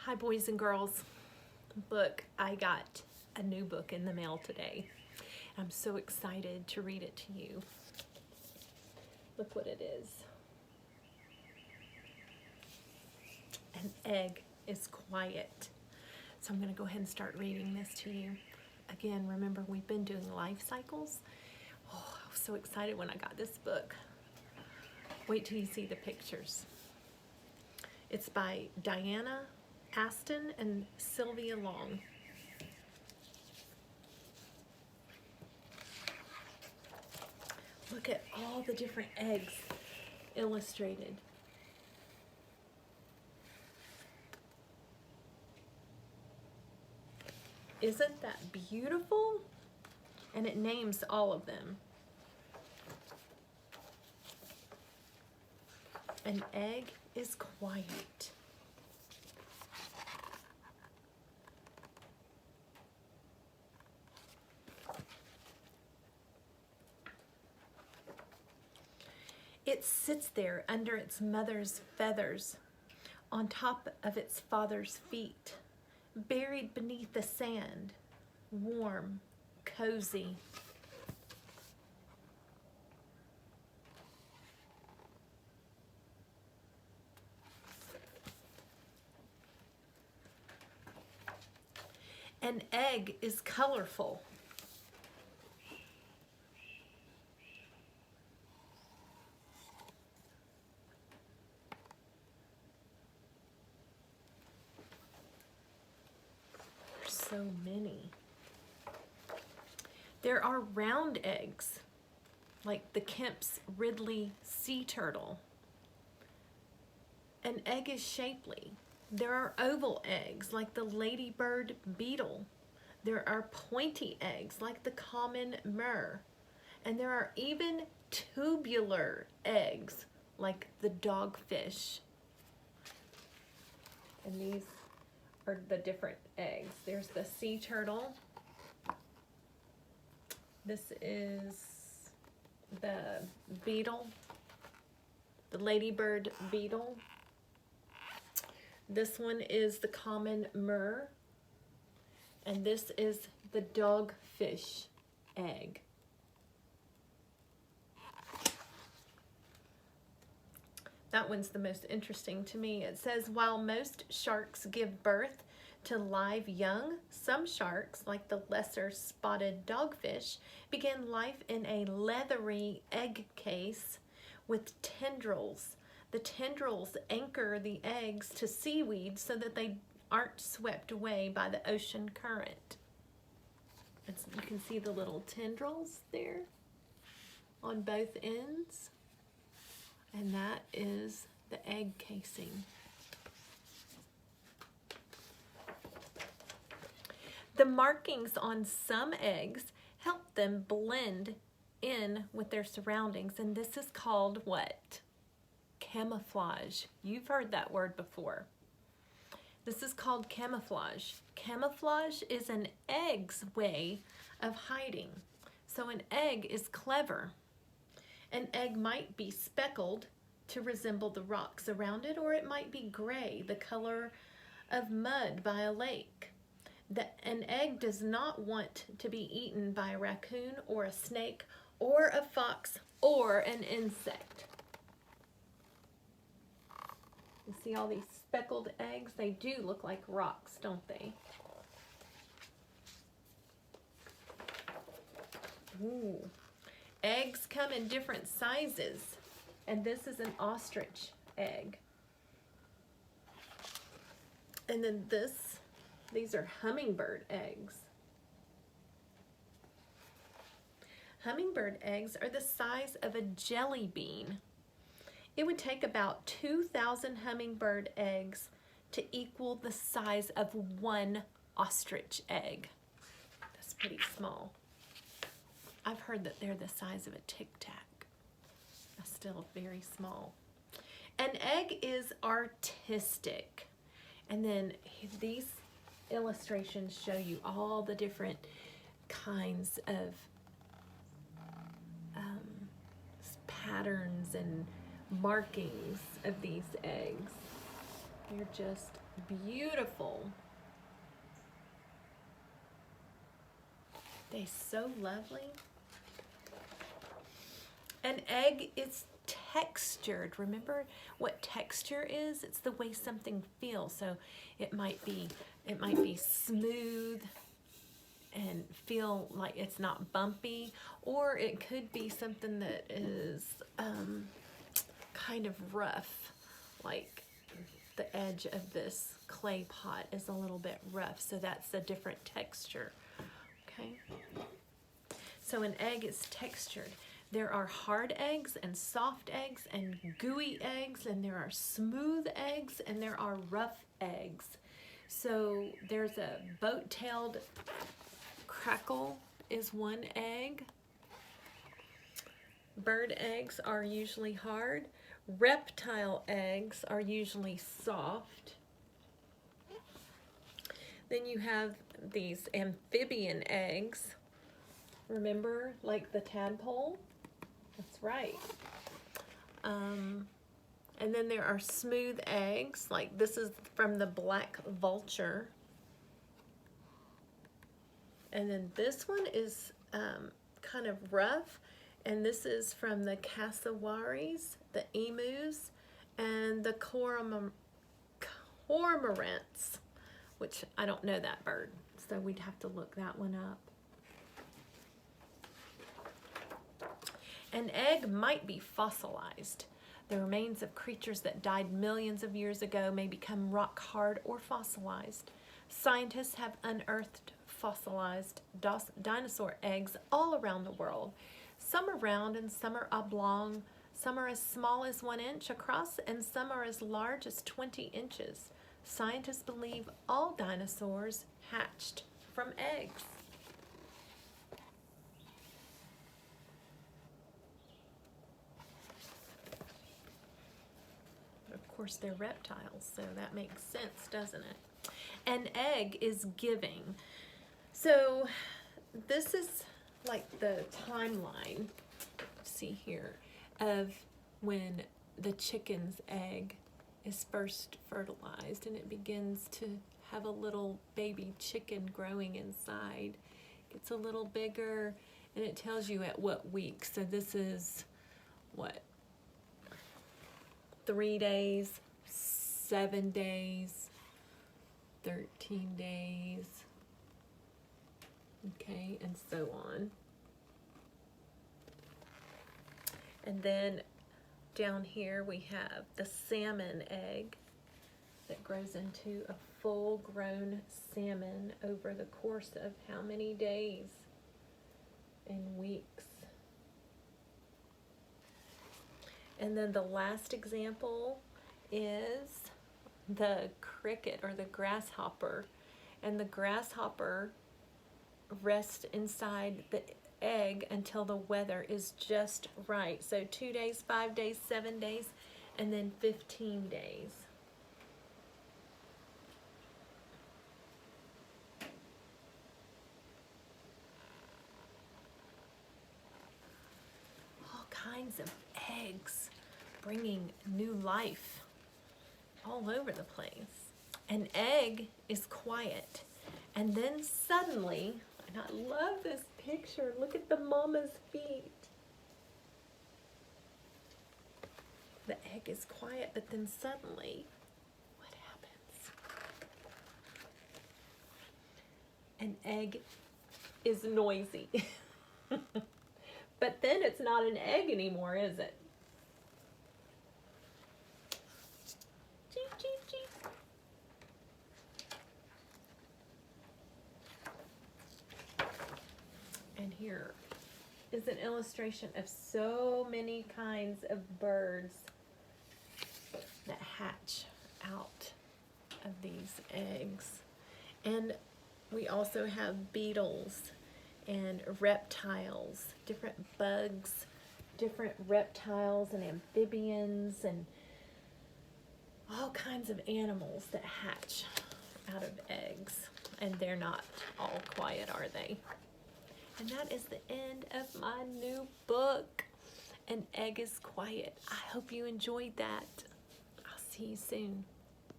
Hi boys and girls. Book, I got a new book in the mail today. I'm so excited to read it to you. Look what it is. An egg is quiet. So I'm going to go ahead and start reading this to you. Again, remember we've been doing life cycles. Oh, I was so excited when I got this book. Wait till you see the pictures. It's by Dianna, Aston, and Sylvia Long. Look at all the different eggs illustrated. Isn't that beautiful? And it names all of them. An egg is quiet. It sits there under its mother's feathers, on top of its father's feet, buried beneath the sand, warm, cozy. An egg is colorful. There's so many. There are round eggs, like the Kemp's Ridley sea turtle. An egg is shapely. There are oval eggs, like the ladybird beetle. There are pointy eggs, like the common myrrh. And there are even tubular eggs, like the dogfish. And these are the different eggs. There's the sea turtle. This is the beetle, the ladybird beetle. This one is the common myrrh, and this is the dogfish egg. That one's the most interesting to me. It says, while most sharks give birth to live young, some sharks, like the lesser spotted dogfish, begin life in a leathery egg case with tendrils. The tendrils anchor the eggs to seaweed so that they aren't swept away by the ocean current. You can see the little tendrils there on both ends. And that is the egg casing. The markings on some eggs help them blend in with their surroundings, and this is called what? Camouflage. You've heard that word before. This is called camouflage. Camouflage is an egg's way of hiding. So an egg is clever. An egg might be speckled to resemble the rocks around it, or it might be gray, the color of mud by a lake. An egg does not want to be eaten by a raccoon or a snake or a fox or an insect. You see all these speckled eggs? They do look like rocks, don't they? Ooh. Eggs come in different sizes, and this is an ostrich egg. And then these are hummingbird eggs. Hummingbird eggs are the size of a jelly bean. It would take about 2,000 hummingbird eggs to equal the size of one ostrich egg. That's pretty small. I've heard that they're the size of a Tic Tac. That's still very small. An egg is artistic. And then these illustrations show you all the different kinds of patterns and markings of these eggs. They're just beautiful. They're so lovely. An egg is textured. Remember what texture is? It's the way something feels. So it might be smooth and feel like it's not bumpy, or it could be something that is kind of rough, like the edge of this clay pot is a little bit rough, so that's a different texture. Okay, so an egg is textured. There are hard eggs and soft eggs and gooey eggs, and there are smooth eggs and there are rough eggs. So there's a boat-tailed crackle is one egg. Bird eggs are usually hard. Reptile eggs are usually soft. Then you have these amphibian eggs. Remember, like the tadpole? That's right. And then there are smooth eggs, like this is from the black vulture. And then this one is kind of rough, and this is from the cassowaries, the emus, and the cormorants, which I don't know that bird, so we'd have to look that one up. An egg might be fossilized. The remains of creatures that died millions of years ago may become rock hard or fossilized. Scientists have unearthed fossilized dinosaur eggs all around the world. Some are round and some are oblong. Some are as small as 1 inch across and some are as large as 20 inches. Scientists believe all dinosaurs hatched from eggs. Of course, they're reptiles, so that makes sense, doesn't it? An egg is giving. So this is like the timeline, see here, of when the chicken's egg is first fertilized and it begins to have a little baby chicken growing inside. Gets a little bigger, and it tells you at what week. So this is what, 3 days, 7 days, 13 days, okay, and so on. And then down here we have the salmon egg that grows into a full-grown salmon over the course of how many days and weeks. And then the last example is the cricket or the grasshopper. And the grasshopper rests inside the egg until the weather is just right. So 2 days, 5 days, 7 days, and then 15 days. All kinds of eggs bringing new life all over the place. An egg is quiet, and then suddenly, and I love this picture, look at the mama's feet. The egg is quiet, but then suddenly, what happens? An egg is noisy. But then it's not an egg anymore, is it? Cheep, cheep, cheep. And here is an illustration of so many kinds of birds that hatch out of these eggs. And we also have beetles and reptiles, different bugs, different reptiles and amphibians, and all kinds of animals that hatch out of eggs. And they're not all quiet, are they? And that is the end of my new book, An Egg is Quiet. I hope you enjoyed that. I'll see you soon.